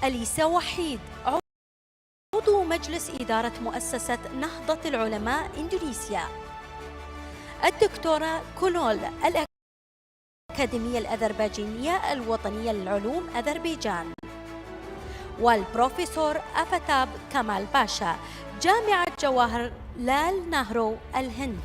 أليسا وحيد، عضو مجلس إدارة مؤسسة نهضة العلماء إندونيسيا. الدكتورة كونول، الأكاديمية الأذربيجانية الوطنية للعلوم أذربيجان. والبروفيسور أفتاب كمال باشا، جامعة جواهر لال نهرو الهند.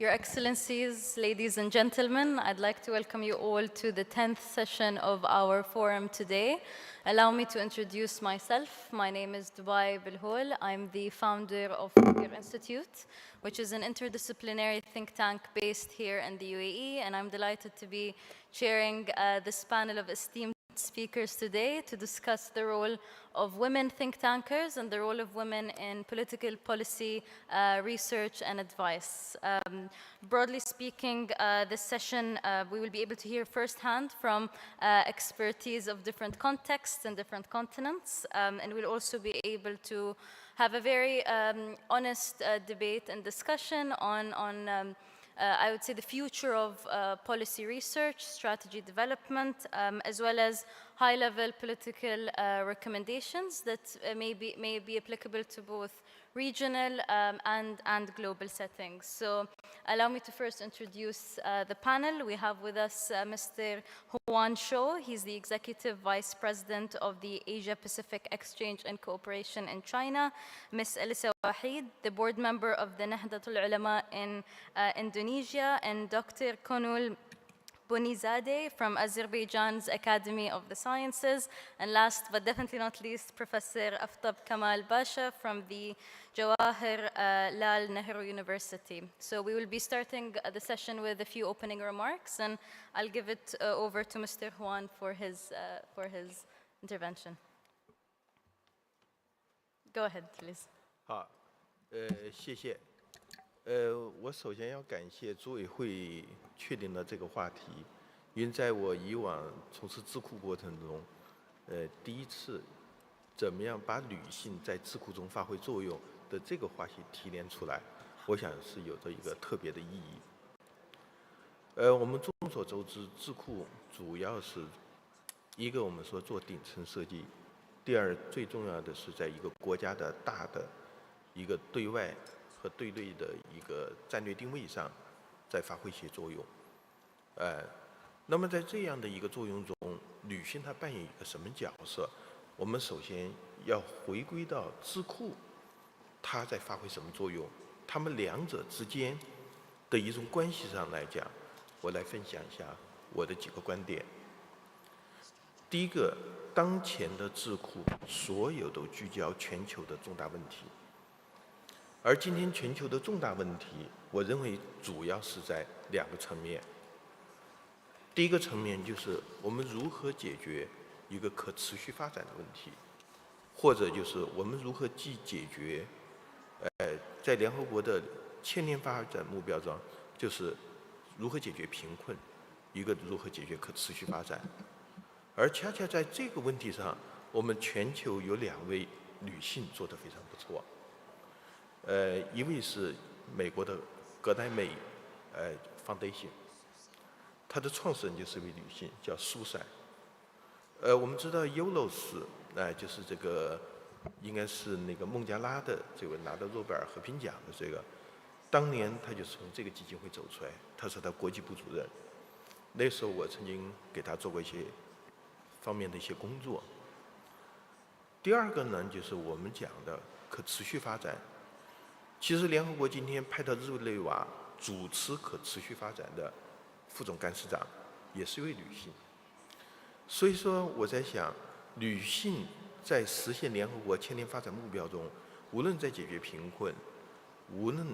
Your Excellencies, ladies and gentlemen, I'd like to welcome you all to the 10th session of our forum today. Allow me to introduce myself. My name is Dubai Bilhol. I'm the founder of Tafkir Institute, which is an interdisciplinary think tank based here in the UAE, and I'm delighted to be chairing this panel of esteemed speakers today to discuss the role of women think tankers and the role of women in political policy research and advice. Broadly speaking, this session we will be able to hear firsthand from expertise of different contexts and different continents, and we'll also be able to have a very honest debate and discussion on I would say the future of policy research, strategy development, as well as high-level political recommendations that may be applicable to both regional and global settings. So allow me to first introduce the panel. We have with us Mr. Huan Shou. He's the Executive Vice President of the Asia Pacific Exchange and Cooperation in China. Ms. Alisa Wahid, the board member of the Nahdatul Ulama in Indonesia, and Dr. Konul Bonizadeh from Azerbaijan's Academy of the Sciences, and last but definitely not least, Professor Aftab Kamal Basha from the Jawahir Lal Nehru University. So we will be starting the session with a few opening remarks, and I'll give it over to Mr. Huan for his intervention. Go ahead, please. 好，谢谢。我首先要感谢组委会确定了这个话题，因为在我以往从事智库过程中，第一次怎么样把女性在智库中发挥作用的这个话题提炼出来，我想是有着一个特别的意义。我们众所周知，智库主要是一个我们说做顶层设计，第二最重要的是在一个国家的大的一个对外和对内的一个战略定位上，在发挥一些作用。那么在这样的一个作用中，女性她扮演一个什么角色？我们首先要回归到智库，它在发挥什么作用？它们两者之间的一种关系上来讲，我来分享一下我的几个观点。第一个，当前的智库所有都聚焦全球的重大问题。而今天全球的重大问题，我认为主要是在两个层面。第一个层面就是我们如何解决一个可持续发展的问题，或者就是我们如何既解决，在联合国的千年发展目标中，就是如何解决贫困，一个如何解决可持续发展。而恰恰在这个问题上，我们全球有2位女性做得非常不错。一位是美国的格莱美Foundation， 它的创始人就是一位女性，叫苏珊。我们知道 Yolos， 就是这个应该是那个孟加拉的这位拿到诺贝尔和平奖的这个，当年他就从这个基金会走出来，他是他国际部主任。那时候我曾经给他做过一些方面的一些工作。第二个呢，就是我们讲的可持续发展。其实联合国今天派到日内瓦主持可持续发展的副总干事长也是一位女性，所以说我在想，女性在实现联合国千年发展目标中，无论在解决贫困，无论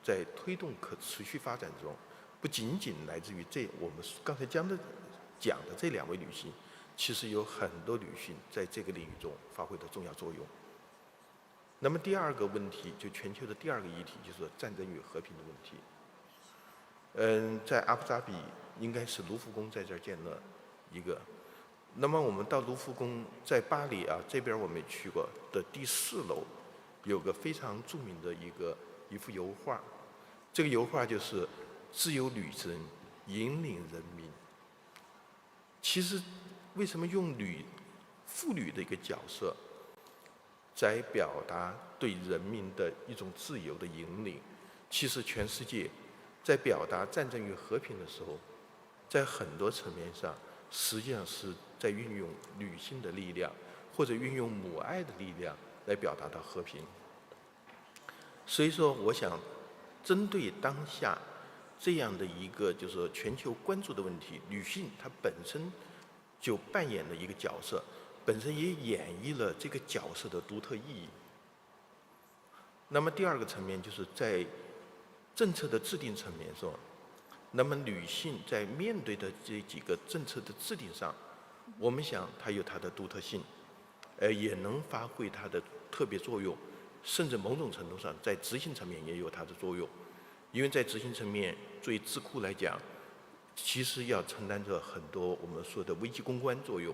在推动可持续发展中，不仅仅来自于我们刚才讲的这2位女性，其实有很多女性在这个领域中发挥的重要作用。那么第二个问题，就全球的第2个议题，就是战争与和平的问题。在阿布扎比应该是卢浮宫在这儿建了一个。那么我们到卢浮宫，在巴黎啊这边我没去过的第4楼，有个非常著名的一幅油画，这个油画就是自由女神引领人民。其实为什么用妇女的一个角色，在表达对人民的一种自由的引领？其实全世界在表达战争与和平的时候，在很多层面上，实际上是在运用女性的力量，或者运用母爱的力量来表达到和平。所以说，我想针对当下这样的一个就是说全球关注的问题，女性她本身就扮演了一个角色，本身也演绎了这个角色的独特意义。那么第2个层面就是在政策的制定层面上，那么女性在面对的这几个政策的制定上，我们想它有它的独特性，也能发挥它的特别作用，甚至某种程度上在执行层面也有它的作用。因为在执行层面，对智库来讲，其实要承担着很多我们说的危机公关作用。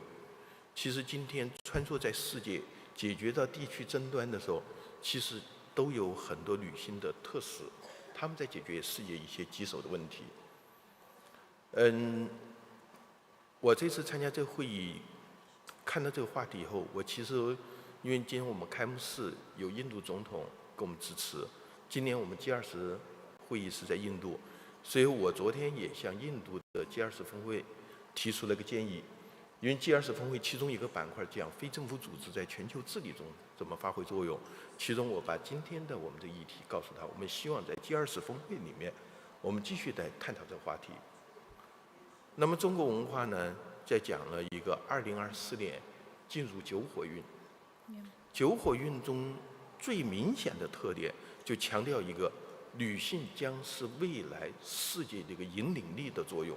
其实今天穿梭在世界，解决到地区争端的时候，其实都有很多女性的特使，她们在解决世界一些棘手的问题。我这次参加这个会议，看到这个话题以后，我其实因为今天我们开幕式有印度总统给我们支持，今年我们 G20 会议是在印度，所以我昨天也向印度的 G20 峰会提出了个建议。因为 G20 峰会其中一个板块讲非政府组织在全球治理中怎么发挥作用，其中我把今天的我们的议题告诉他，我们希望在 G20 峰会里面，我们继续来探讨这个话题。那么中国文化呢，在讲了一个2024年进入9火运。9火运中最明显的特点，就强调一个女性将是未来世界的一个引领力的作用。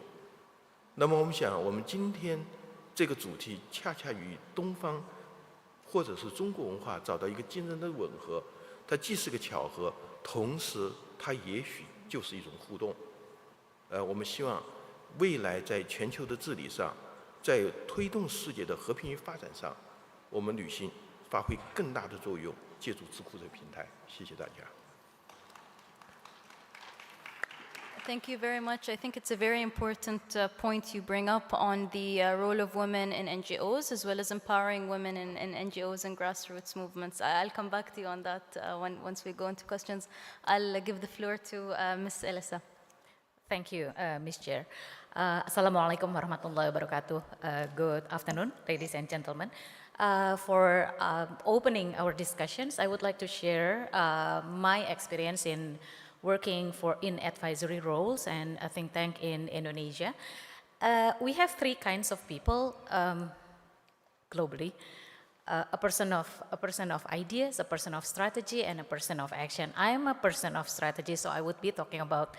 那么我们想，我们今天这个主题恰恰与东方或者是中国文化找到一个惊人的吻合，它既是个巧合，同时它也许就是一种互动。我们希望未来在全球的治理上，在推动世界的和平与发展上，我们女性发挥更大的作用，借助智库这个平台。谢谢大家。Thank you very much. I think it's a very important point you bring up on the role of women in NGOs, as well as empowering women in NGOs and grassroots movements. I'll come back to you on that once we go into questions. I'll give the floor to Ms. Elisa. Thank you, Ms. Chair. Assalamualaikum warahmatullahi wabarakatuh. Good afternoon, ladies and gentlemen. For opening our discussions, I would like to share my experience in working in advisory roles and a think tank in Indonesia. We have 3 kinds of people globally. A person of ideas, a person of strategy, and a person of action. I am a person of strategy, so I would be talking about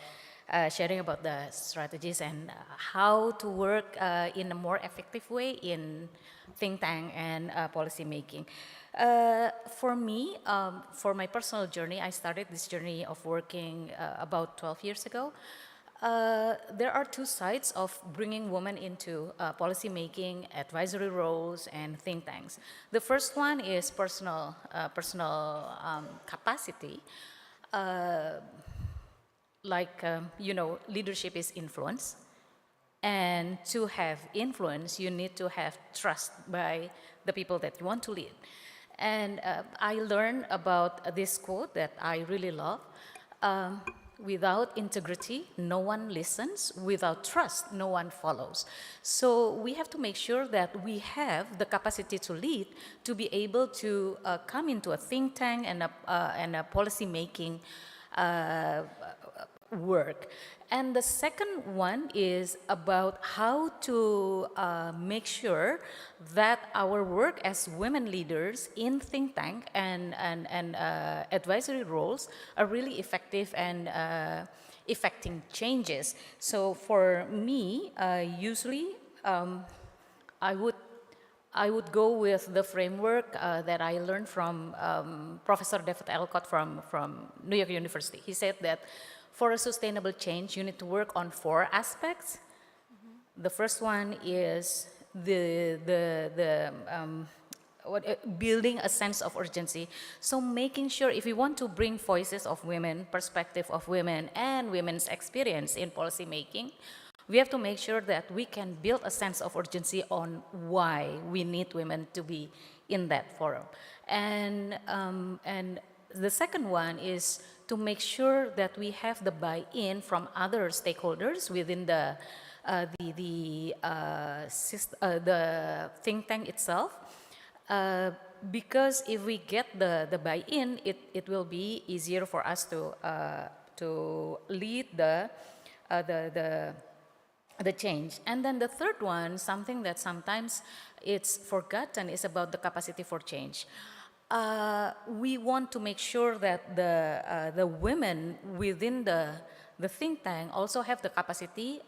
sharing about the strategies and how to work in a more effective way in think tank and policy making. For me, for my personal journey, I started this journey of working about 12 years ago. There are 2 sides of bringing women into policy making, advisory roles, and think tanks. The first one is personal capacity. Leadership is influence. And to have influence, you need to have trust by the people that you want to lead. And I learned about this quote that I really love. Without integrity, no one listens. Without trust, no one follows. So we have to make sure that we have the capacity to lead, to be able to come into a think tank and a policy making work. And the second one is about how to make sure that our work as women leaders in think tank and advisory roles are really effective and effecting changes. So for me, usually I would go with the framework that I learned from Professor David Elcott from New York University. He said that for a sustainable change, you need to work on 4 aspects. The first one is building a sense of urgency. So making sure if we want to bring voices of women, perspective of women, and women's experience in policy making, we have to make sure that we can build a sense of urgency on why we need women to be in that forum. And the second one is to make sure that we have the buy-in from other stakeholders within the think tank itself. Because if we get the buy-in, it will be easier for us to lead the change. And then the third one, something that sometimes it's forgotten, is about the capacity for change. We want to make sure that the women within the think tank also have the capacity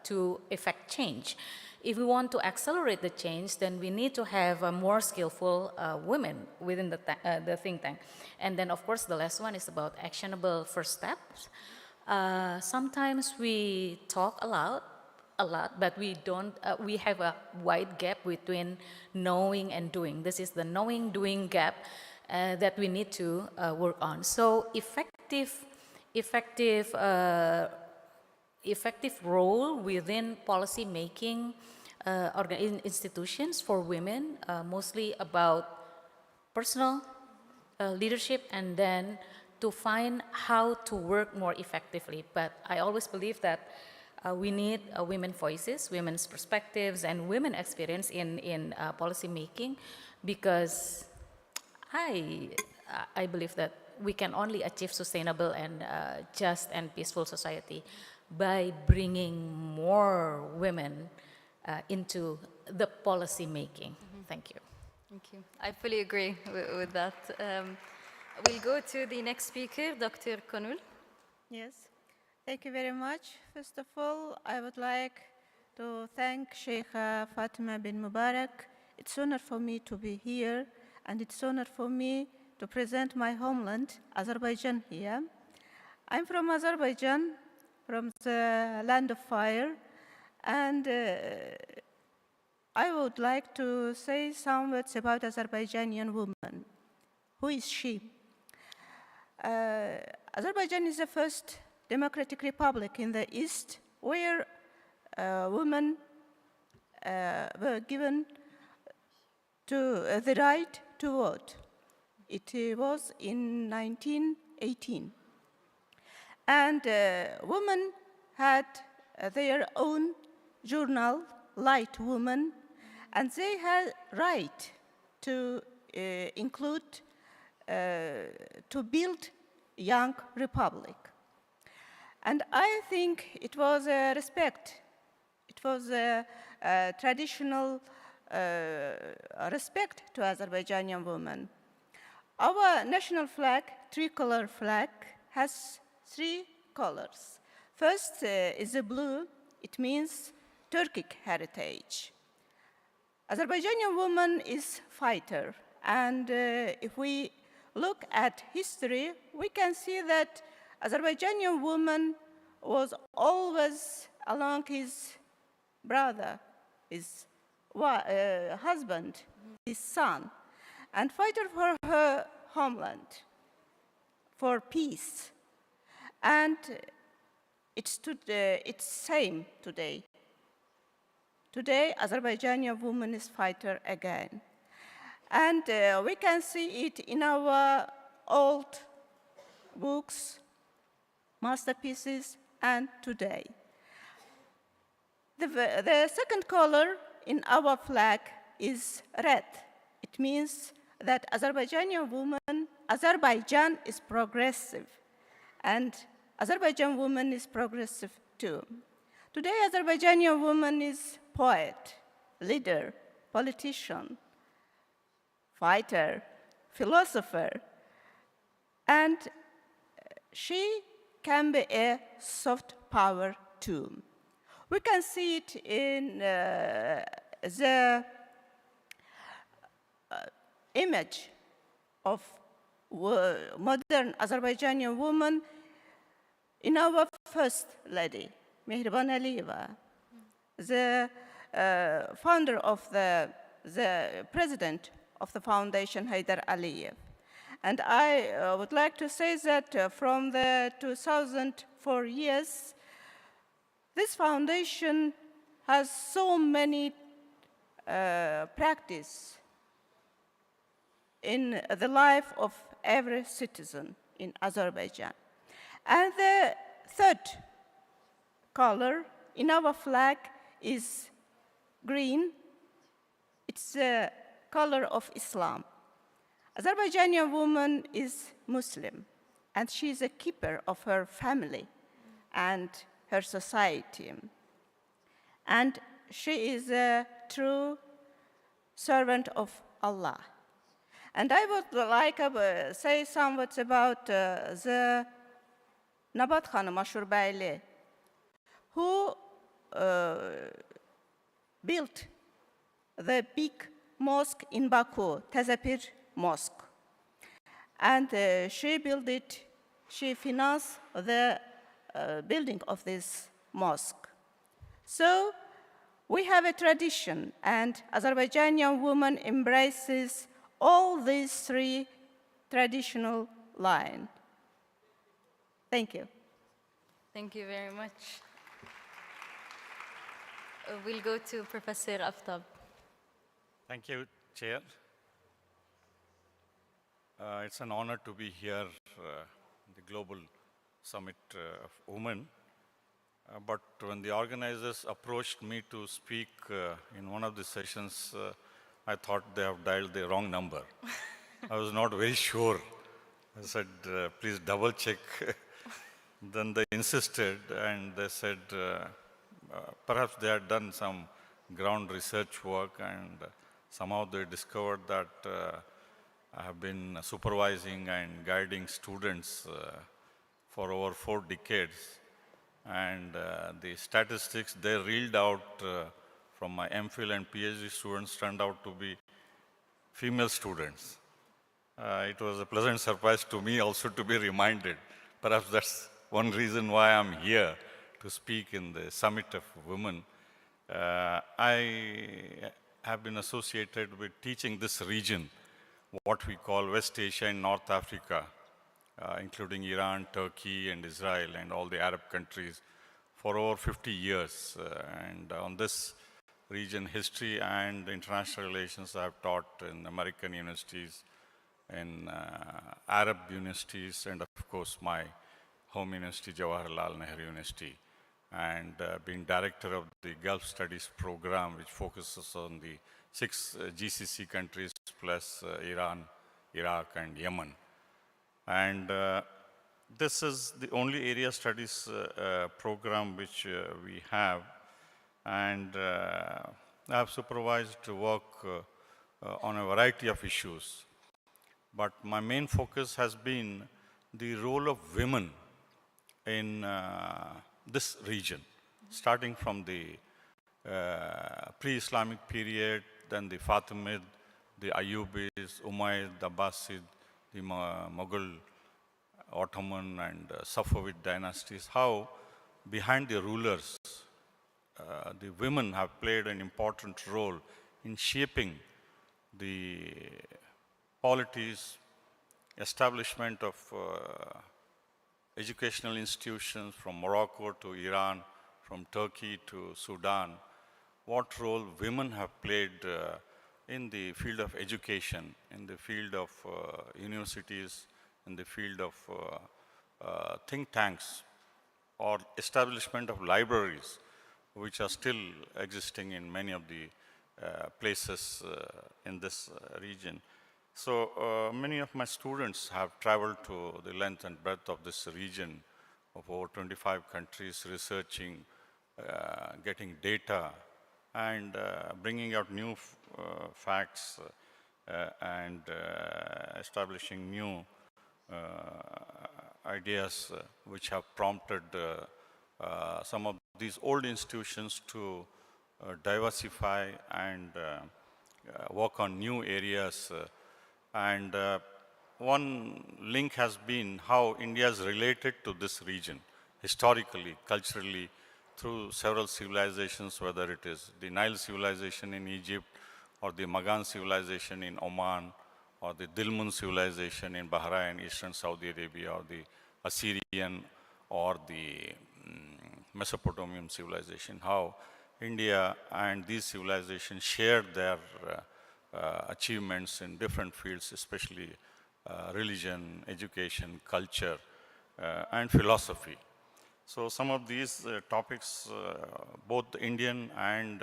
to effect change. If we want to accelerate the change, then we need to have more skillful women within the think tank. And then, of course, the last one is about actionable first steps. Sometimes we talk a lot, but we don't. We have a wide gap between knowing and doing. This is the knowing-doing gap that we need to work on. So effective role within policy making institutions for women, mostly about personal leadership, and then to find how to work more effectively. But I always believe that we need women voices, women's perspectives, and women experience in policy making, because I believe that we can only achieve sustainable and just and peaceful society by bringing more women into the policy making. Thank you. Thank you. I fully agree with that. We'll go to the next speaker, Dr. Konul. Yes, thank you very much. First of all, I would like to thank Sheikha Fatima bin Mubarak. It's an honor for me to be here, and it's an honor for me to present my homeland, Azerbaijan, here. I'm from Azerbaijan, from the land of fire, and I would like to say some words about Azerbaijani woman. Who is she? Azerbaijan is the first democratic republic in the East where women were given the right to vote. It was in 1918. And women had their own journal, Light Woman, and they had right to include, to build young republic. And I think it was a respect. It was a traditional respect to Azerbaijani women. Our national flag, tricolor flag, has 3 colors. First is the blue. It means Turkic heritage. Azerbaijani woman is fighter. And if we look at history, we can see that Azerbaijani woman was always along his brother, his husband, his son, and fighter for her homeland, for peace. And it's same today. Today, Azerbaijani woman is fighter again. And we can see it in our old books, masterpieces, and today. The second color in our flag is red. It means that Azerbaijan is progressive, and Azerbaijan woman is progressive too. Today, Azerbaijani woman is poet, leader, politician, fighter, philosopher, and she can be a soft power too. We can see it in the image of modern Azerbaijani woman in our first lady, Mehriban Aliyeva. the founder of the president of the foundation, Haydar Aliyev. And I would like to say that from the 2004 years, this foundation has so many practice in the life of every citizen in Azerbaijan. And the third color in our flag is green. It's the color of Islam. Azerbaijani woman is Muslim, and she is a keeper of her family and her society. And she is a true servant of Allah. And I would like to say somewhat about the Nabat Khanım Ashurbayli, who built the big mosque in Baku, Tezepir Mosque. And she built it, she financed the building of this mosque. So we have a tradition, and Azerbaijani woman embraces all these three traditional lines. Thank you. Thank you very much. We'll go to Professor Aftab. Thank you, Chair. It's an honor to be here the Global Summit of Women. But when the organizers approached me to speak in one of the sessions, I thought they have dialed the wrong number. I was not very sure. I said, please double check. Then they insisted, and they said, perhaps they had done some ground research work, and somehow they discovered that I have been supervising and guiding students for over 4 decades. And the statistics they reeled out from my MPhil and PhD students turned out to be female students. It was a pleasant surprise to me also to be reminded. Perhaps that's one reason why I'm here to speak in the Summit of Women. I have been associated with teaching this region, what we call West Asia and North Africa, including Iran, Turkey, and Israel, and all the Arab countries for over 50 years. And on this region, history and international relations, I have taught in American universities, in Arab universities, and of course my home university, Jawaharlal Nehru University, and being director of the Gulf Studies program, which focuses on the 6 GCC countries plus Iran, Iraq, and Yemen. And this is the only area studies program which we have. And I have supervised work on a variety of issues. But my main focus has been the role of women in this region, starting from the pre-Islamic period, then the Fatimid, the Ayyubis, Umayyad, the Abbasid, the Mughal, Ottoman, and Safavid dynasties, how behind the rulers, the women have played an important role in shaping the polities, establishment of educational institutions from Morocco to Iran, from Turkey to Sudan, what role women have played in the field of education, in the field of universities, in the field of think tanks, or establishment of libraries, which are still existing in many of the places in this region. So many of my students have traveled to the length and breadth of this region of over 25 countries, researching, getting data, and bringing out new facts and establishing new ideas which have prompted some of these old institutions to diversify and work on new areas. And one link has been how India is related to this region, historically, culturally, through several civilizations, whether it is the Nile civilization in Egypt, or the Magan civilization in Oman, or the Dilmun civilization in Bahrain, Eastern Saudi Arabia, or the Assyrian, or the Mesopotamian civilization, how India and these civilizations shared their achievements in different fields, especially religion, education, culture, and philosophy. So some of these topics, both Indian and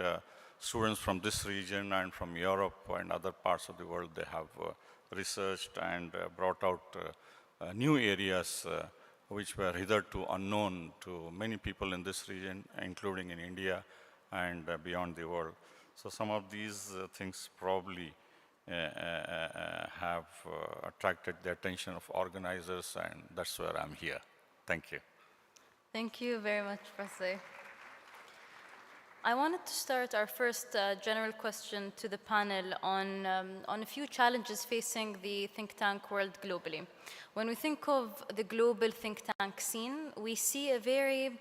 students from this region and from Europe and other parts of the world, they have researched and brought out new areas which were hitherto unknown to many people in this region, including in India and beyond the world. So some of these things probably have attracted the attention of organizers, and that's where I'm here. Thank you. Thank you very much, Professor. I wanted to start our first general question to the panel on a few challenges facing the think tank world globally. When we think of the global think tank scene, we see a very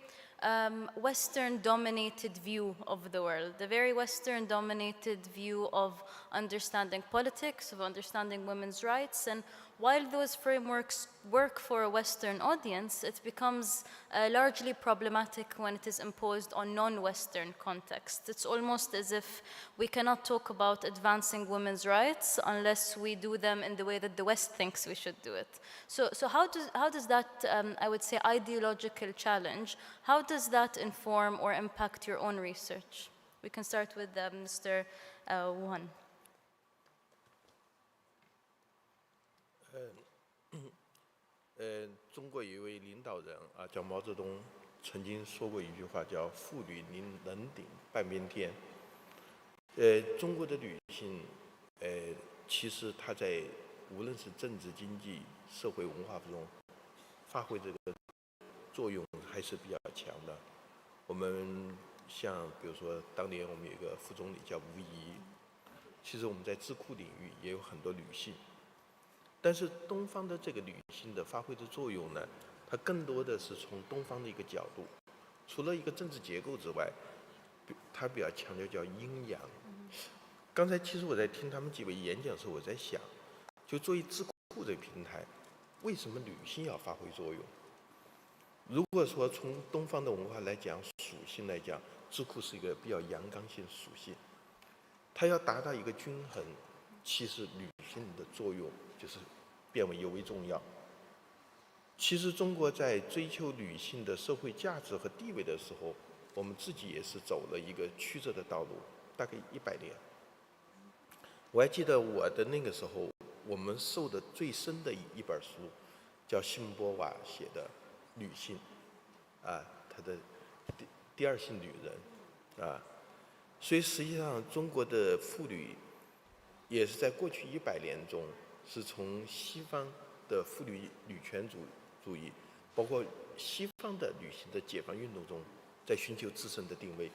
Western-dominated view of the world, a very Western-dominated view of understanding politics, of understanding women's rights, and while those frameworks work for a Western audience, it becomes largely problematic when it is imposed on non-Western contexts. It's almost as if we cannot talk about advancing women's rights unless we do them in the way that the West thinks we should do it. So how does that, I would say, ideological challenge, how does that inform or impact your own research? We can start with Mr. Wuhan. 中国有一位领导人啊，叫毛泽东，曾经说过一句话，叫“妇女能顶半边天”。中国的女性，其实她在无论是政治、经济、社会、文化中发挥这个作用还是比较强的。我们像比如说，当年我们有一个副总理叫吴仪，其实我们在智库领域也有很多女性。 但是东方的这个女性的发挥的作用呢，它更多的是从东方的一个角度，除了一个政治结构之外，它比较强调叫阴阳。刚才其实我在听他们几位演讲的时候，我在想，就作为智库这个平台，为什么女性要发挥作用？如果说从东方的文化来讲，属性来讲，智库是一个比较阳刚性属性，它要达到一个均衡，其实女性的作用 就是变为尤为重要。其实中国在追求女性的社会价值和地位的时候，我们自己也是走了一个曲折的道路，大概100年。我还记得我的那个时候，我们受的最深的一本书，叫西蒙波娃写的《女性》，啊，她的第二性女人，啊，所以实际上中国的妇女也是在过去100年中。 是从西方的妇女女权主义，包括西方的女性的解放运动中，在寻求自身的定位。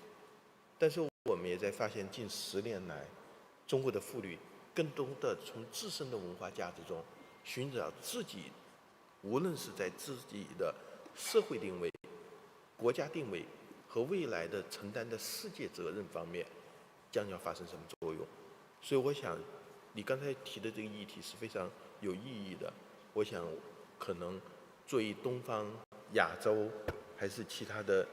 但是我们也在发现，近10年来，中国的妇女更多的从自身的文化价值中寻找自己，无论是在自己的社会定位、国家定位和未来的承担的世界责任方面，将要发生什么作用。所以我想。 你刚才提的这个议题是非常有意义的，我想可能作为东方、亚洲还是其他的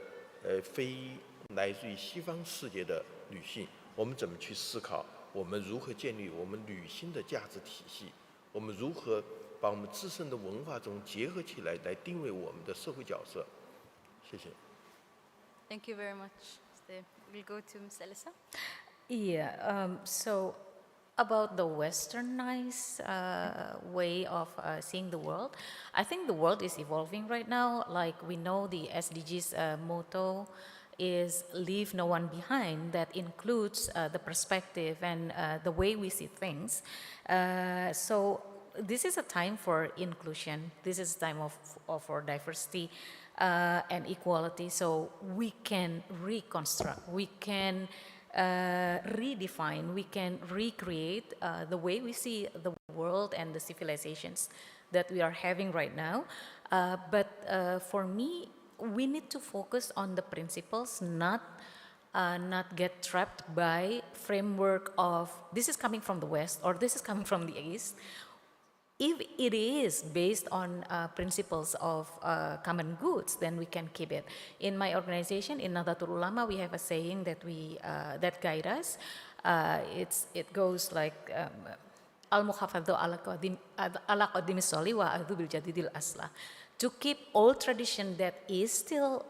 非来自于西方世界的女性，我们怎么去思考？我们如何建立我们女性的价值体系？我们如何把我们自身的文化中结合起来，来定位我们的社会角色？谢谢。Thank you very much. We'll go to Ms. Elisa. Yeah. So. About the westernized way of seeing the world, I think the world is evolving right now. Like we know the SDGs motto is leave no one behind. That includes the perspective and the way we see things. So this is a time for inclusion. This is a time for diversity and equality. So we can reconstruct, we can redefine, we can recreate the way we see the world and the civilizations that we are having right now. But for me, we need to focus on the principles, not get trapped by framework of this is coming from the West or this is coming from the East. If it is based on principles of common goods, then we can keep it. In my organization, in Nahdlatul Ulama, we have a saying that that guide us. It goes like al-muhafadhu ala qadimi soli wa a'udhu bil jadidil asla. To keep old tradition that is still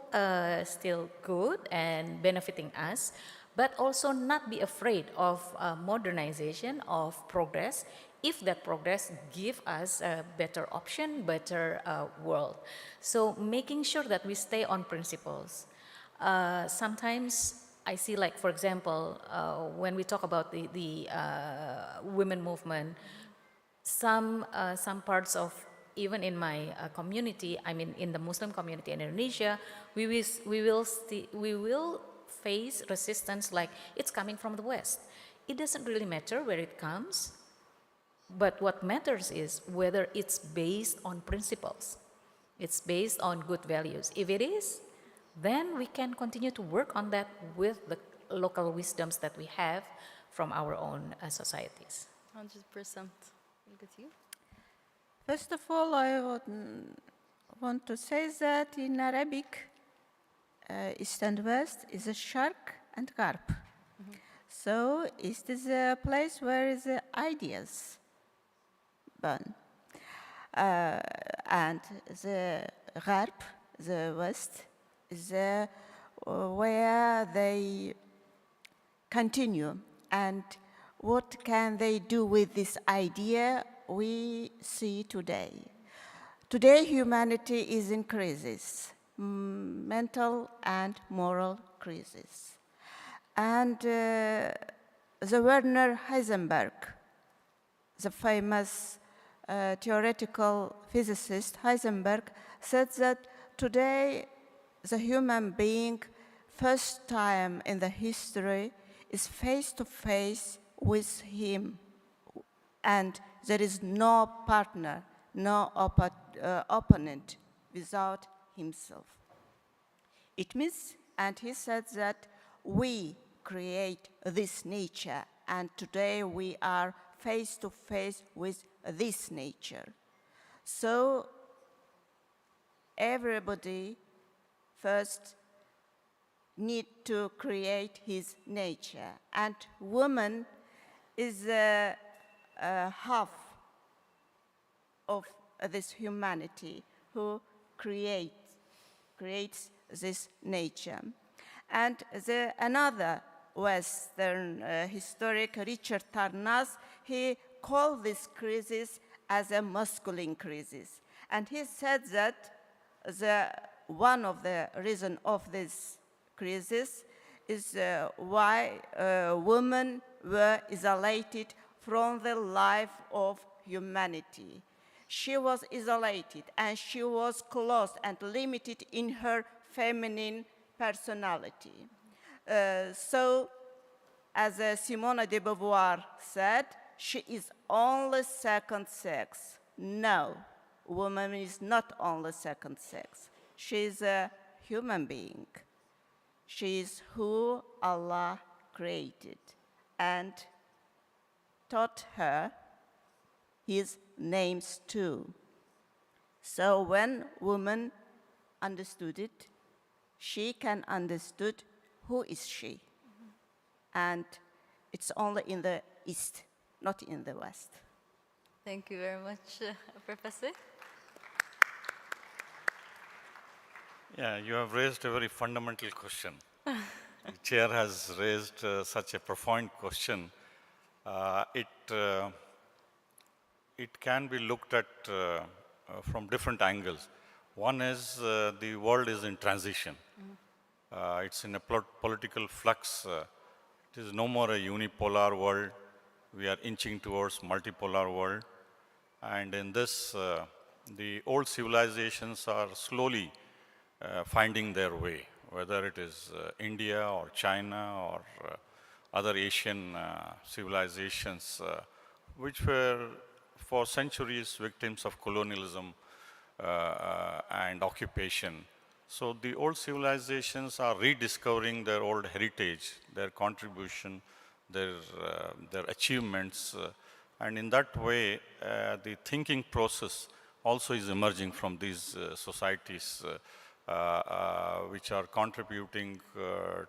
good and benefiting us, but also not be afraid of modernization, of progress, if that progress give us a better option, better world. So making sure that we stay on principles. Sometimes I see, like, for example, when we talk about the women movement, some parts of, even in my community, I mean in the Muslim community in Indonesia, we will face resistance like it's coming from the West. It doesn't really matter where it comes, but what matters is whether it's based on principles. It's based on good values. If it is, then we can continue to work on that with the local wisdoms that we have from our own societies. 100%. Look at you. First of all, I would want to say that in Arabic, East and West is a shark and garb. So East is a place where the ideas burn. And the garb, the West, is where they continue. And what can they do with this idea we see today? Today, humanity is in crisis, mental and moral crisis. And the Werner Heisenberg, the famous theoretical physicist Heisenberg, said that today the human being, first time in the history, is face to face with him, and there is no partner, no opponent without himself. It means, and he said that we create this nature, and today we are face to face with this nature. So everybody first need to create his nature, and woman is half of this humanity who creates this nature. And another Western historic, Richard Tarnas, he called this crisis as a masculine crisis. And he said that one of the reasons of this crisis is why women were isolated from the life of humanity. She was isolated and she was closed and limited in her feminine personality. So, as Simone de Beauvoir said, she is only second sex. No, woman is not only second sex. She is a human being. She is who Allah created and taught her his names too. So when woman understood it, she can understood who is she. And it's only in the East, not in the West. Thank you very much, Professor. Yeah, you have raised a very fundamental question. The chair has raised such a profound question. It can be looked at from different angles. One is the world is in transition. It's in a political flux. It is no more a unipolar world. We are inching towards multipolar world. And in this, the old civilizations are slowly finding their way, whether it is India or China or other Asian civilizations, which were for centuries victims of colonialism and occupation. So the old civilizations are rediscovering their old heritage, their contribution, their achievements, and in that way, the thinking process also is emerging from these societies which are contributing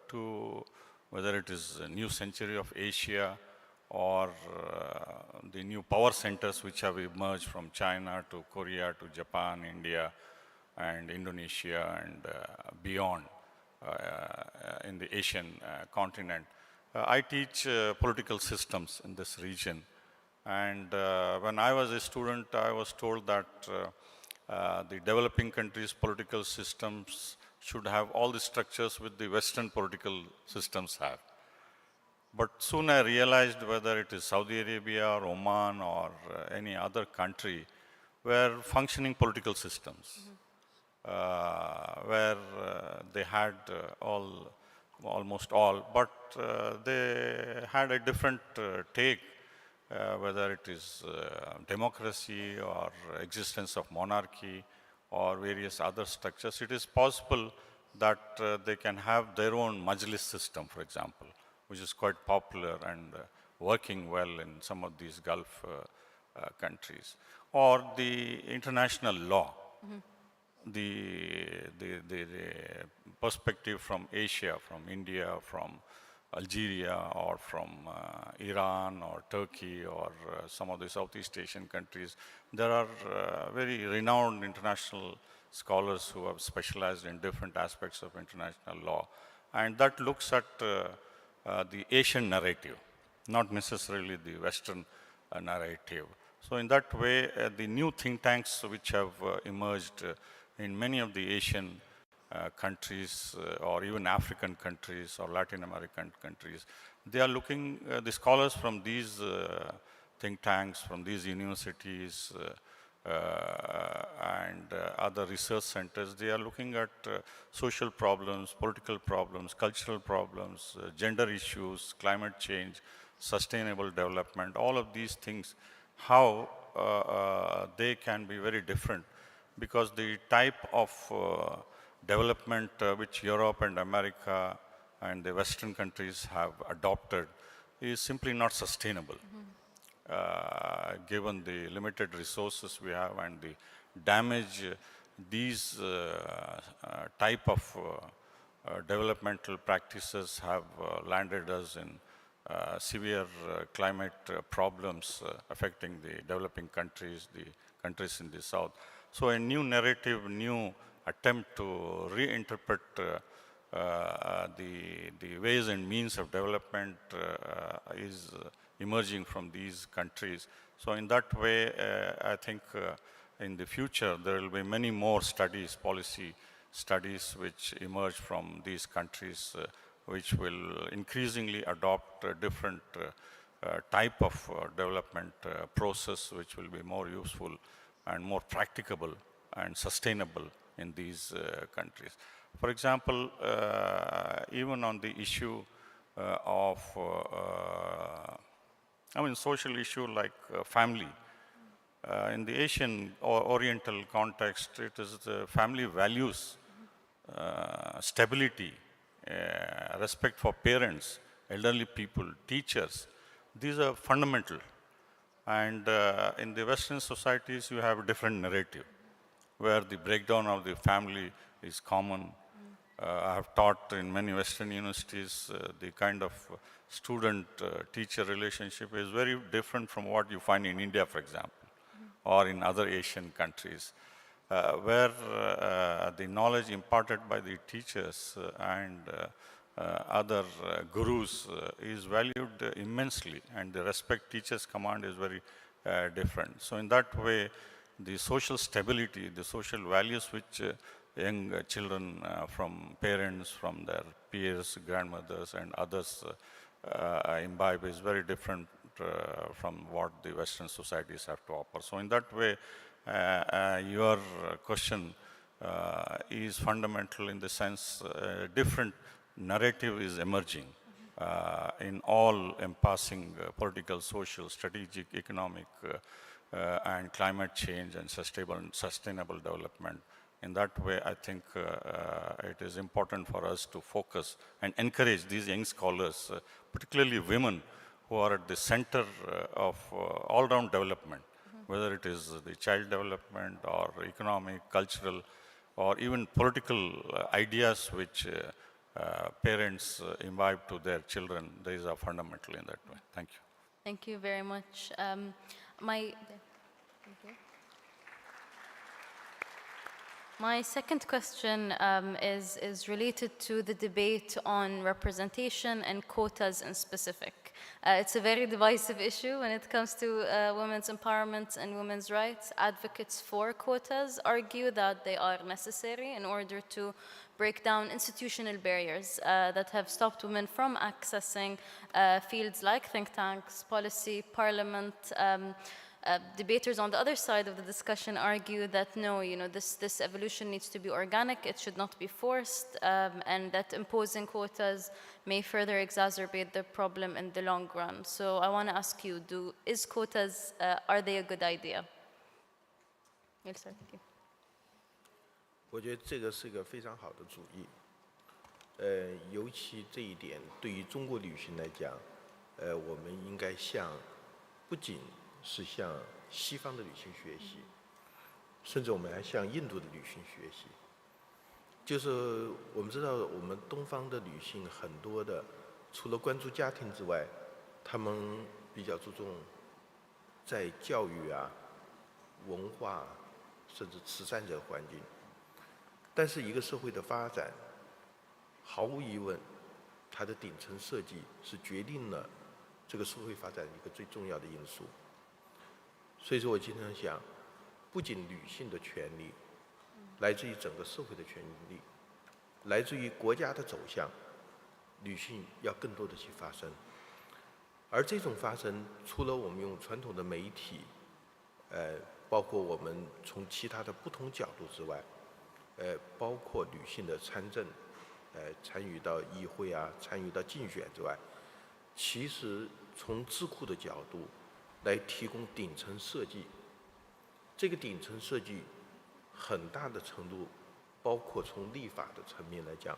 to whether it is a new century of Asia or the new power centers which have emerged from China to Korea to Japan, India, and Indonesia and beyond in the Asian continent. I teach political systems in this region. And when I was a student, I was told that the developing countries' political systems should have all the structures which the Western political systems have. But soon I realized whether it is Saudi Arabia or Oman or any other country were functioning political systems, where they had almost all, but they had a different take, whether it is democracy or existence of monarchy or various other structures. It is possible that they can have their own majlis system, for example, which is quite popular and working well in some of these Gulf countries, or the international law. The perspective from Asia, from India, from Algeria, or from Iran, or Turkey, or some of the Southeast Asian countries. There are very renowned international scholars who have specialized in different aspects of international law. And that looks at the Asian narrative, not necessarily the Western narrative. So in that way, the new think tanks which have emerged in many of the Asian countries or even African countries or Latin American countries, they are looking, the scholars from these think tanks, from these universities and other research centers, they are looking at social problems, political problems, cultural problems, gender issues, climate change, sustainable development, all of these things, how they can be very different, because the type of development which Europe and America and the Western countries have adopted is simply not sustainable, given the limited resources we have and the damage these type of developmental practices have landed us in severe climate problems affecting the developing countries, the countries in the South. So a new narrative, new attempt to reinterpret the ways and means of development is emerging from these countries. So in that way, I think in the future, there will be many more studies, policy studies, which emerge from these countries, which will increasingly adopt a different type of development process, which will be more useful and more practicable and sustainable in these countries. For example, even on the issue of, social issue like family. In the Asian or Oriental context, it is the family values, stability, respect for parents, elderly people, teachers. These are fundamental. And in the Western societies, you have a different narrative, where the breakdown of the family is common. I have taught in many Western universities, the kind of student-teacher relationship is very different from what you find in India, for example, or in other Asian countries, where the knowledge imparted by the teachers and other gurus is valued immensely, and the respect teachers command is very different. So in that way, the social stability, the social values which young children from parents, from their peers, grandmothers and others imbibe is very different from what the Western societies have to offer. So in that way, your question is fundamental in the sense different narrative is emerging in all encompassing political, social, strategic, economic, and climate change and sustainable development In that way, I think it is important for us to focus and encourage these young scholars, particularly women, who are at the center of all-round development, whether it is the child development or economic, cultural, or even political ideas which parents imbibe to their children. These are fundamental in that way. Thank you. Thank you very much. My second question is related to the debate on representation and quotas in specific. It's a very divisive issue when it comes to women's empowerment and women's rights. Advocates for quotas argue that they are necessary in order to break down institutional barriers that have stopped women from accessing fields like think tanks, policy, parliament. Debaters on the other side of the discussion argue that no, this evolution needs to be organic, it should not be forced, and that imposing quotas may further exacerbate the problem in the long run. So I want to ask you, is quotas, are they a good idea? Yes, sir. Thank you. 我觉得这个是个非常好的主意，尤其这一点对于中国女性来讲，我们应该不仅是向西方的女性学习，甚至我们还向印度的女性学习。就是我们知道，我们东方的女性很多的，除了关注家庭之外，她们比较注重在教育啊、文化，甚至慈善这个环境。但是一个社会的发展，毫无疑问，它的顶层设计是决定了这个社会发展一个最重要的因素。所以说我经常想，不仅女性的权利来自于整个社会的权利，来自于国家的走向，女性要更多的去发声。而这种发声，除了我们用传统的媒体，包括我们从其他的不同角度之外，包括女性的参政，参与到议会啊，参与到竞选之外，其实从智库的角度来提供顶层设计。这个顶层设计很大的程度，包括从立法的层面来讲，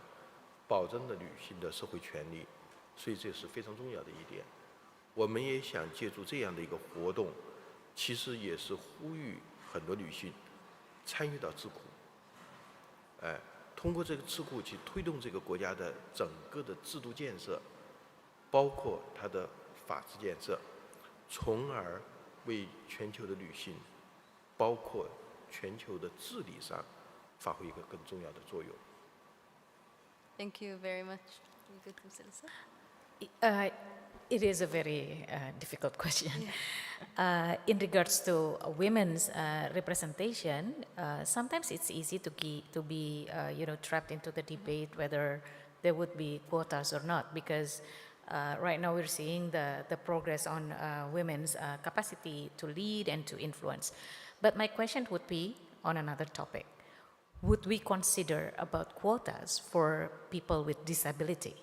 保证了女性的社会权利，所以这是非常重要的一点。我们也想借助这样的一个活动，其实也是呼吁很多女性参与到智库，通过这个智库去推动这个国家的整个的制度建设，包括它的法治建设，从而为全球的女性，包括全球的治理上发挥一个更重要的作用。Thank you very much. It is a very difficult question. In regards to women's representation, sometimes it's easy to be trapped into the debate whether there would be quotas or not, because right now we're seeing the progress on women's capacity to lead and to influence. But my question would be on another topic. Would we consider about quotas for people with disability?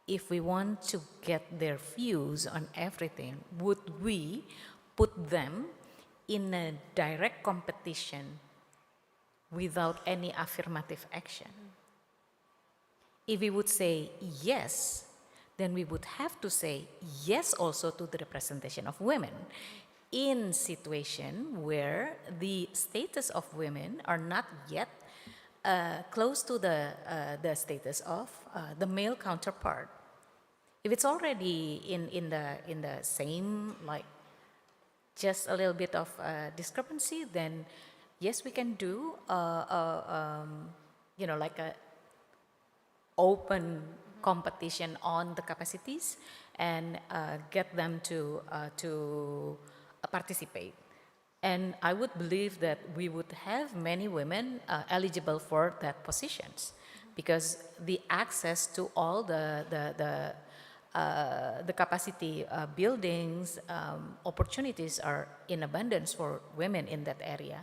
If we want to get their views on everything, would we put them in a direct competition without any affirmative action? If we would say yes, then we would have to say yes also to the representation of women in situation where the status of women are not yet close to the status of the male counterpart. If it's already in the same, like just a little bit of discrepancy, then yes, we can do like a open competition on the capacities and get them to participate. And I would believe that we would have many women eligible for that positions, because the access to all the capacity buildings, opportunities are in abundance for women in that area.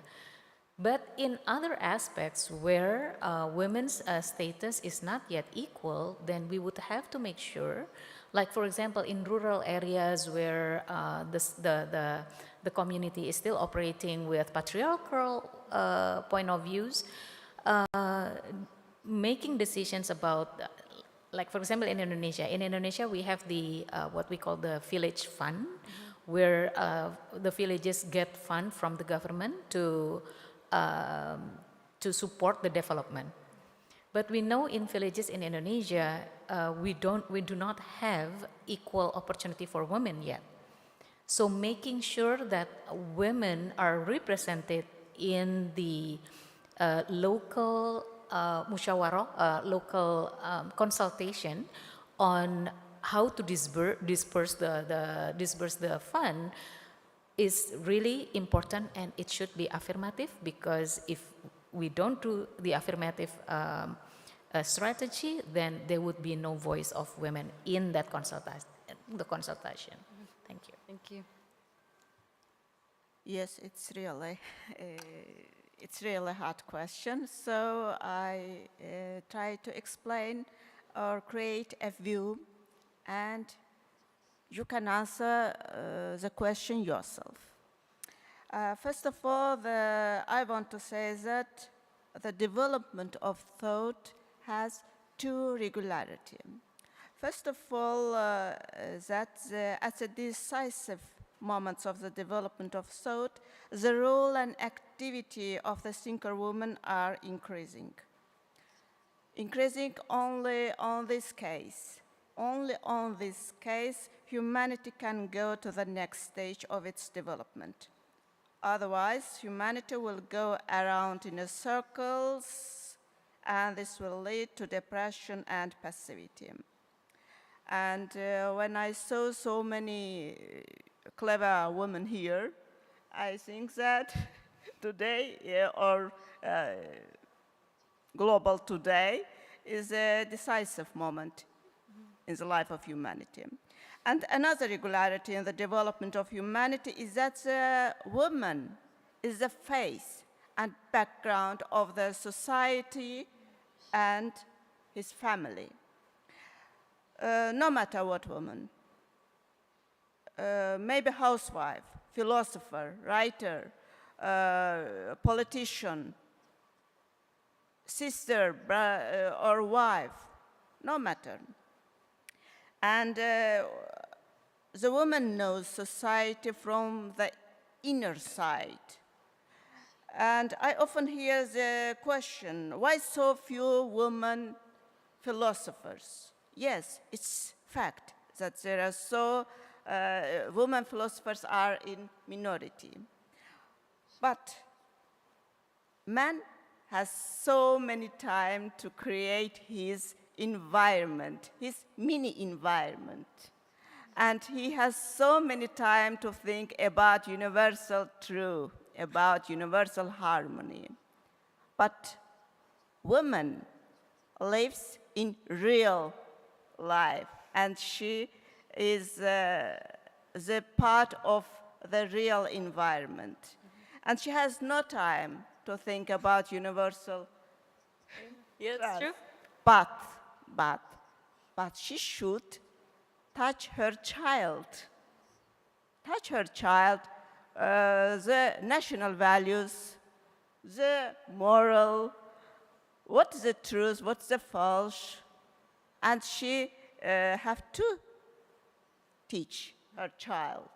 But in other aspects where women's status is not yet equal, then we would have to make sure, like for example, in rural areas where the community is still operating with patriarchal point of views, making decisions about, like for example, in Indonesia we have the what we call the village fund, where the villages get fund from the government to support the development. But we know in villages in Indonesia, we do not have equal opportunity for women yet. So making sure that women are represented in the local local consultation on how to disperse the fund is really important, and it should be affirmative, because if we don't do the affirmative strategy, then there would be no voice of women in that consultation. Thank you. Thank you. Yes, it's really a hard question. So I try to explain or create a view, and you can answer the question yourself. First of all, I want to say that the development of thought has two regularity. First of all, that at the decisive moments of the development of thought, the role and activity of the thinker woman are increasing. Increasing only on this case. Only on this case, humanity can go to the next stage of its development. Otherwise, humanity will go around in circles, and this will lead to depression and passivity. And when I saw so many clever women here, I think that today, or global today, is a decisive moment in the life of humanity. And another regularity in the development of humanity is that the woman is the face and background of the society and his family. No matter what woman, maybe housewife, philosopher, writer, politician, sister or wife, no matter. And the woman knows society from the inner side. And I often hear the question, why so few women philosophers? Yes, it's fact that there are so, women philosophers are in minority. But man has so many time to create his environment, his mini environment. And he has so many time to think about universal truth, about universal harmony. But woman lives in real life, and she is the part of the real environment. And she has no time to think about universal. Yes, true. But she should touch her child. Touch her child, the national values, the moral, what's the truth, what's the false, and she have to teach her child.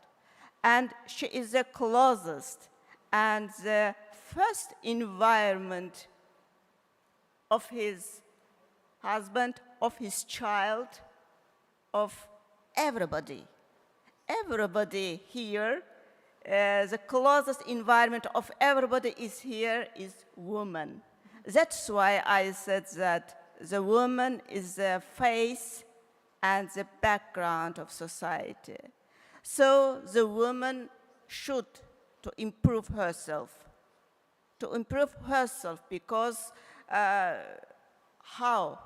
And she is the closest and the first environment of his husband, of his child, of everybody. Everybody here, the closest environment of everybody is here is woman. That's why I said that the woman is the face and the background of society. So the woman should to improve herself because how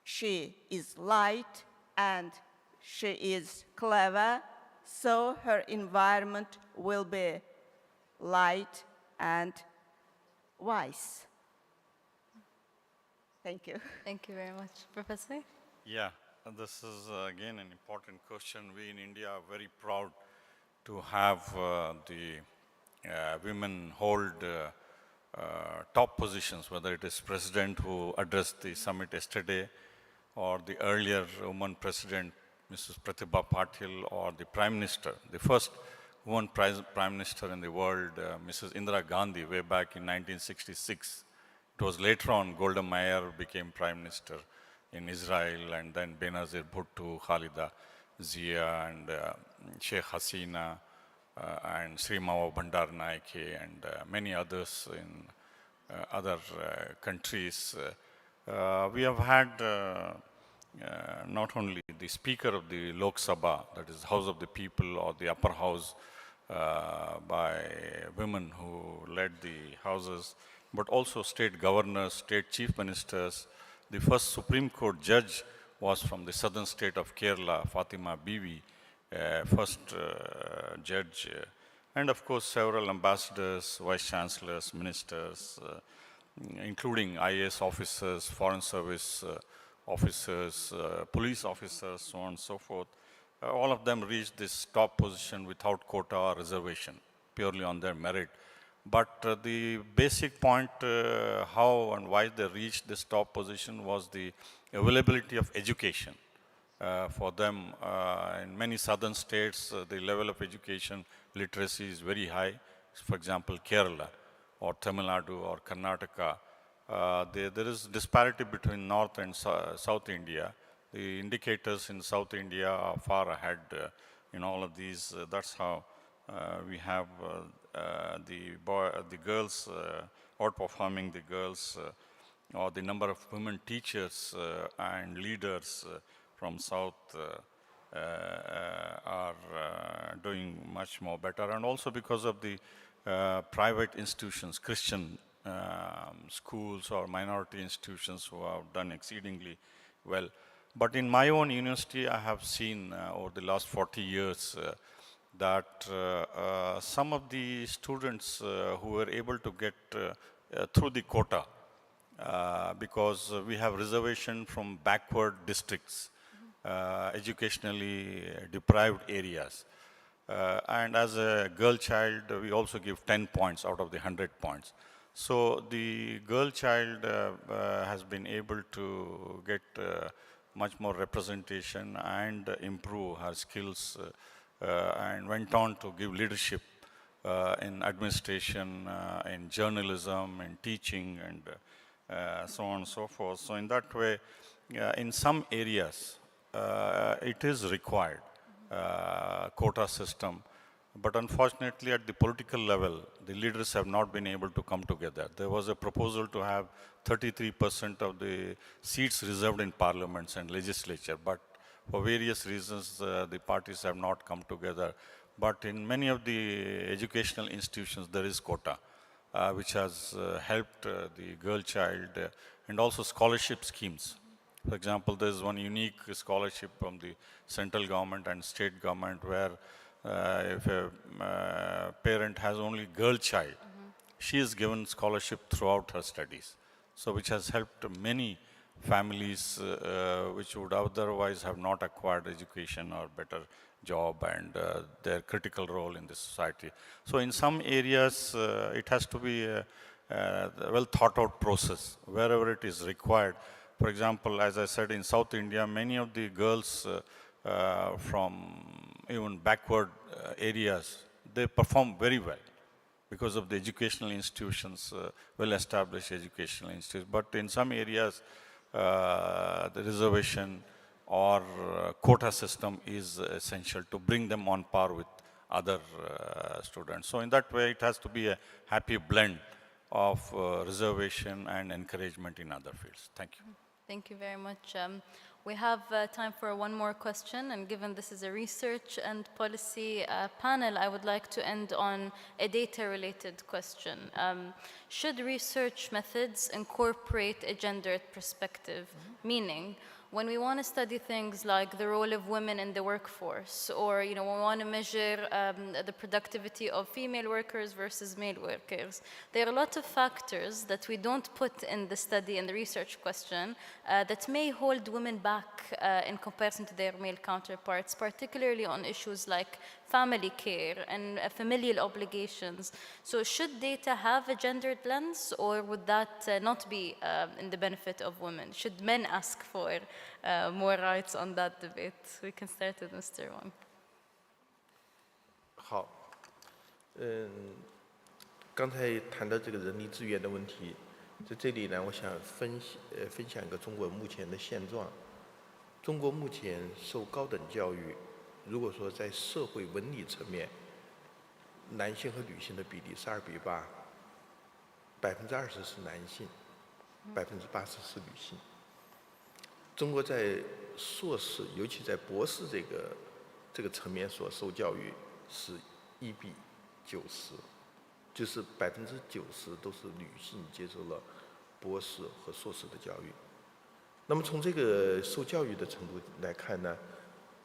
she is light and she is clever, so her environment will be light and wise. Thank you. Thank you very much. Professor? Yeah, this is again an important question. We in India are very proud to have the women hold top positions, whether it is president who addressed the summit yesterday, or the earlier woman president, Mrs. Pratibha Patil, or the prime minister, the first woman prime minister in the world, Mrs. Indira Gandhi, way back in 1966. It was later on Golda Meir became prime minister in Israel, and then Benazir Bhutto, Khalida Zia, and Sheikh Hasina, and Sri Mava Bandaranaike, and many others in other countries. We have had not only the Speaker of the Lok Sabha, that is House of the People, or the upper house by women who led the houses, but also state governors, state chief ministers. The first Supreme Court judge was from the southern state of Kerala, Fatima Bibi, first judge, and of course several ambassadors, vice chancellors, ministers, including IAS officers, foreign service officers, police officers, so on and so forth. All of them reached this top position without quota or reservation, purely on their merit. But the basic point how and why they reached this top position was the availability of education. For them, in many southern states, the level of education literacy is very high. For example, Kerala or Tamil Nadu or Karnataka. There is disparity between North and South India. The indicators in South India are far ahead in all of these. That's how we have the girls outperforming the girls, or the number of women teachers and leaders from South are doing much more better, and also because of the private institutions, Christian schools or minority institutions who have done exceedingly well. But in my own university, I have seen over the last 40 years that some of the students who were able to get through the quota, because we have reservation from backward districts, educationally deprived areas. And as a girl child, we also give 10 points out of the 100 points. So the girl child has been able to get much more representation and improve her skills, and went on to give leadership in administration, in journalism, in teaching, and so on and so forth. So in that way, in some areas, it is required, quota system. But unfortunately, at the political level, the leaders have not been able to come together. There was a proposal to have 33% of the seats reserved in parliaments and legislature, but for various reasons, the parties have not come together. But in many of the educational institutions, there is quota, which has helped the girl child, and also scholarship schemes. For example, there is one unique scholarship from the central government and state government where if a parent has only girl child, she is given scholarship throughout her studies. So which has helped many families which would otherwise have not acquired education or better job and their critical role in the society. So in some areas, it has to be a well thought out process wherever it is required. For example, as I said, in South India, many of the girls from even backward areas, they perform very well because of the educational institutions, well-established educational institutions. But in some areas, the reservation or quota system is essential to bring them on par with other students. So in that way, it has to be a happy blend of reservation and encouragement in other fields. Thank you. Thank you very much. We have time for one more question, and given this is a research and policy panel, I would like to end on a data-related question. Should research methods incorporate a gendered perspective? Meaning, When we want to study things like the role of women in the workforce, or we want to measure the productivity of female workers versus male workers, there are a lot of factors that we don't put in the study and the research question that may hold women back in comparison to their male counterparts, particularly on issues like family care and familial obligations. So should data have a gendered lens, or would that not be in the benefit of women? Should men ask for more rights on that debate? We can start with Mr. Wang. 好，刚才谈到这个人力资源的问题，在这里呢，我想分享一个中国目前的现状。中国目前受高等教育，如果说在社会文理层面，男性和女性的比例是2:8，20%是男性，80%是女性。中国在硕士，尤其在博士这个层面所受教育是1:90，就是90%都是女性接受了博士和硕士的教育。那么从这个受教育的程度来看呢，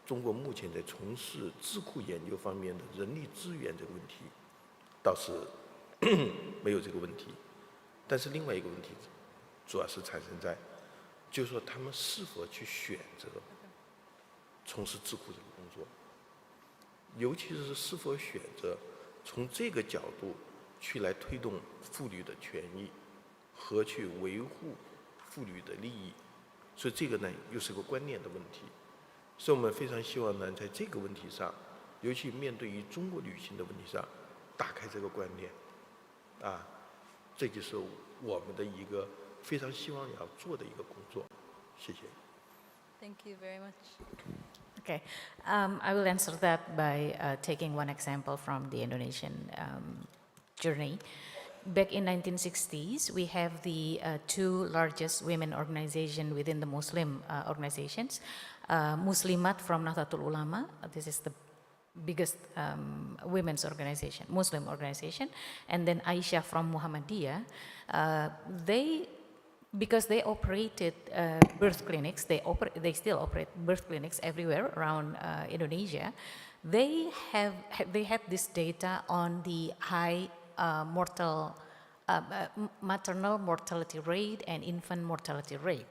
中国目前在从事智库研究方面的人力资源这个问题，倒是没有这个问题。但是另外一个问题，主要是产生在，就是说他们是否去选择从事智库这个工作，尤其是否选择从这个角度去来推动妇女的权益和去维护妇女的利益。所以这个呢，又是个观念的问题。所以我们非常希望呢，在这个问题上，尤其面对于中国女性的问题上，打开这个观念，这就是我们的一个非常希望要做的一个工作。谢谢。Thank you very much. Okay, I will answer that by taking one example from the Indonesian journey. Back in 1960s, we have the two largest women organizations within the Muslim organizations. Muslimat from Nahdlatul Ulama, this is the biggest women's organization, Muslim organization, and then Aisyah from Muhammadiyah. Because they operated birth clinics, they still operate birth clinics everywhere around Indonesia. They had this data on the high maternal mortality rate and infant mortality rate.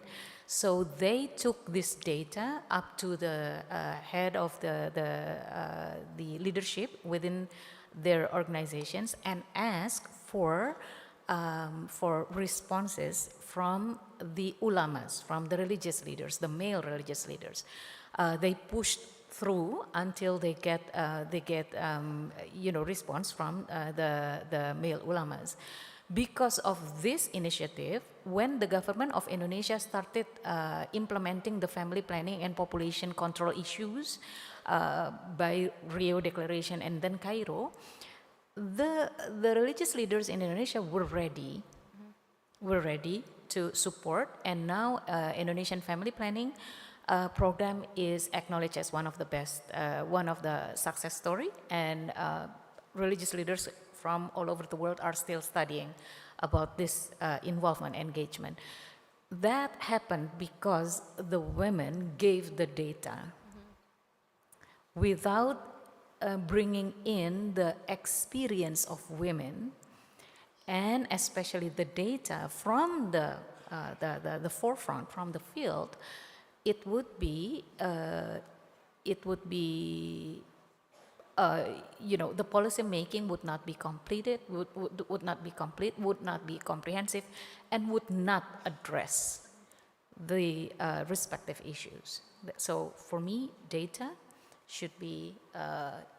So they took this data up to the head of the leadership within their organizations and asked for responses from the ulamas, from the religious leaders, the male religious leaders. They pushed through until they get response from the male ulamas. Because of this initiative, when the government of Indonesia started implementing the family planning and population control issues by Rio Declaration and then Cairo, the religious leaders in Indonesia were ready to support, and now Indonesian family planning program is acknowledged as one of the best, one of the success story, and religious leaders from all over the world are still studying about this involvement, engagement. That happened because the women gave the data without bringing in the experience of women, and especially the data from the forefront, from the field. It would be the policy making would not be completed, would not be complete, would not be comprehensive, and would not address the respective issues. So for me, data should be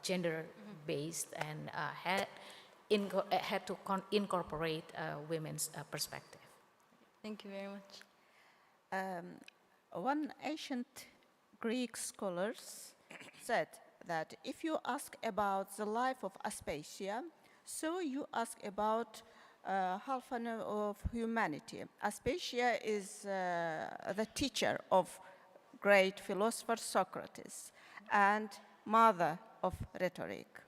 gender-based and had to incorporate women's perspective. Thank you very much. One ancient Greek scholars said that if you ask about the life of Aspasia, so you ask about half of humanity. Aspasia is the teacher of great philosopher Socrates and mother of rhetoric.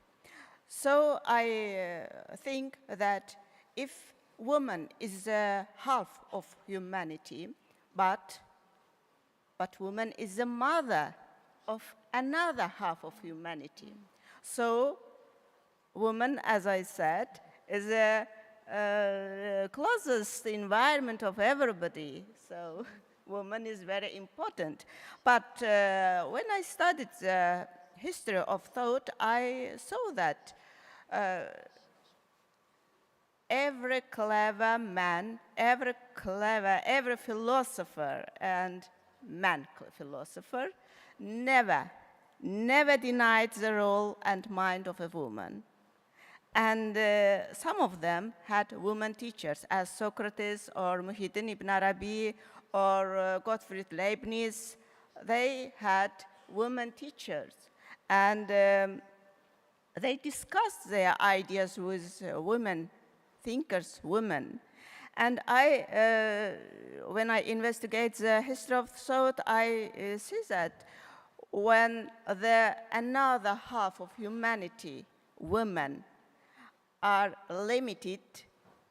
So I think that if woman is half of humanity, but but woman is the mother of another half of humanity. So woman, as I said, is the closest environment of everybody. So woman is very important. But when I studied the history of thought, I saw that every clever man, every philosopher and man philosopher never denied the role and mind of a woman. And some of them had women teachers, as Socrates or Muhyiddin Ibn Arabi or Gottfried Leibniz. They had women teachers. And they discussed their ideas with women thinkers, women. And when I investigate the history of thought, I see that when another half of humanity, women, are limited,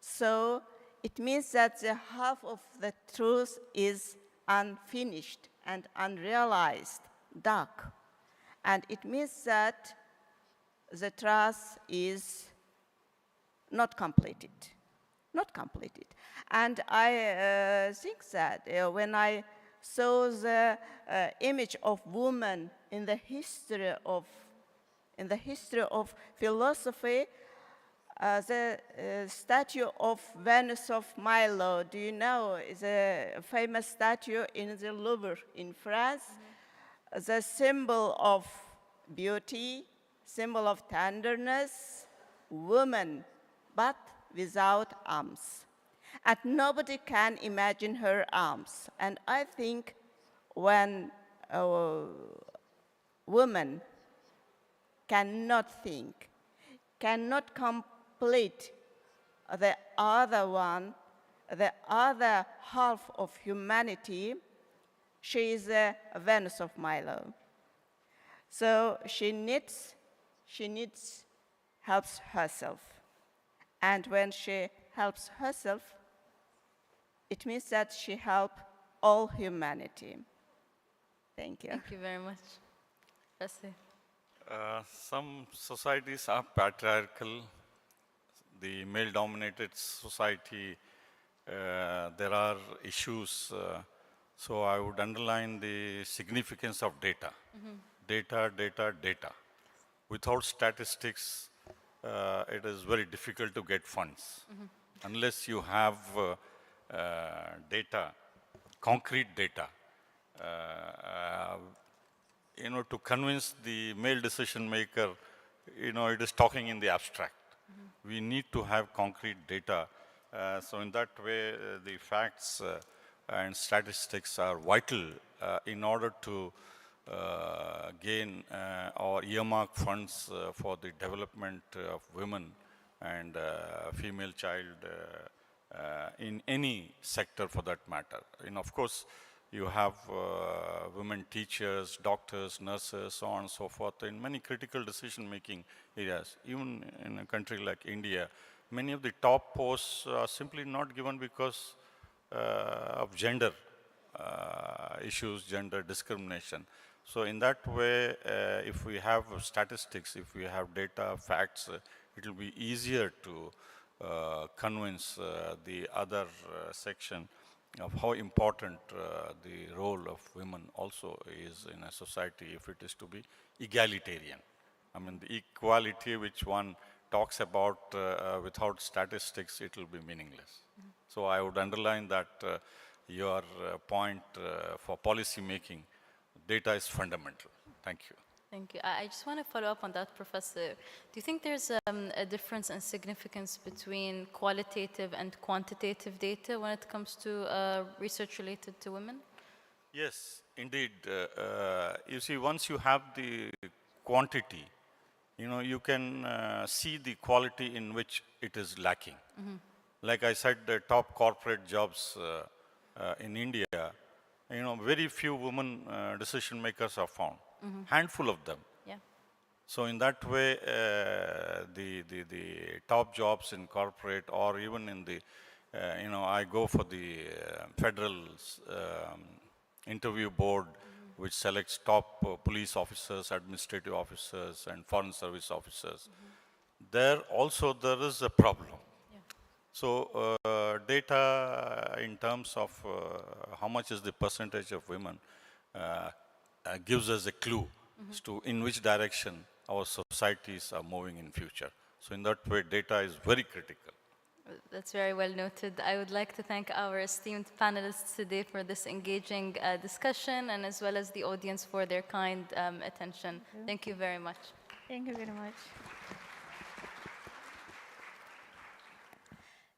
so it means that the half of the truth is unfinished and unrealized, dark. And it means that the truth is not completed. And I think that when I saw the image of woman in the history of philosophy, the statue of Venus of Milo, do you know, is a famous statue in the Louvre in France. The symbol of beauty, symbol of tenderness, woman, but without arms. And nobody can imagine her arms. And I think when a woman cannot think, cannot complete the other half of humanity, she is a Venus of Milo. So she needs helps herself. And when she helps herself, it means that she helps all humanity. Thank you. Thank you very much. Professor. Some societies are patriarchal. The male-dominated society, there are issues. So I would underline the significance of data. Data. Without statistics, it is very difficult to get funds. Unless you have data, concrete data, to convince the male decision maker, it is talking in the abstract. We need to have concrete data. So in that way, the facts and statistics are vital in order to gain or earmark funds for the development of women and female child in any sector for that matter. Of course, you have women teachers, doctors, nurses, so on and so forth, in many critical decision-making areas. Even in a country like India, many of the top posts are simply not given because of gender issues, gender discrimination. So in that way, if we have statistics, if we have data, facts, it will be easier to convince the other section of how important the role of women also is in a society if it is to be egalitarian. I mean, the equality which one talks about without statistics, it will be meaningless. So I would underline that your point for policy making, data is fundamental. Thank you. Thank you. I just want to follow up on that, Professor. Do you think there's a difference in significance between qualitative and quantitative data when it comes to research related to women? Yes, indeed. You see, once you have the quantity, you can see the quality in which it is lacking. Like I said, the top corporate jobs in India, very few women decision makers are found. Handful of them. Yeah. So in that way, the top jobs in corporate or even in the, I go for the federal interview board which selects top police officers, administrative officers, and foreign service officers. There also there is a problem. So data in terms of how much is the percentage of women gives us a clue as to in which direction our societies are moving in future. So in that way, data is very critical. That's very well noted. I would like to thank our esteemed panelists today for this engaging discussion, and as well as the audience for their kind attention. Thank you very much. Thank you very much.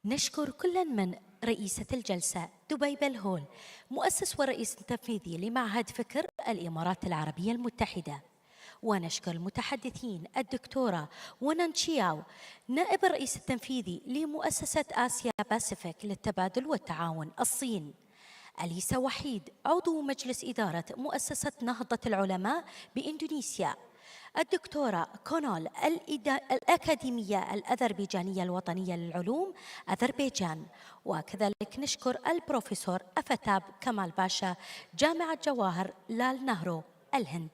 نشكر كل من رئيسة الجلسة دبي بالهول، مؤسس والرئيس التنفيذي لمعهد فكر الإمارات العربية المتحدة. ونشكر المتحدثين الدكتورة ونان تشياو، نائب الرئيس التنفيذي لمؤسسة آسيا باسيفيك للتبادل والتعاون الصين. أليسا وحيد، عضو مجلس إدارة مؤسسة نهضة العلماء بإندونيسيا. الدكتورة كونول، الأكاديمية الأذربيجانية الوطنية للعلوم أذربيجان. وكذلك نشكر البروفيسور أفتاب كمال باشا، جامعة جواهر لال نهرو الهند.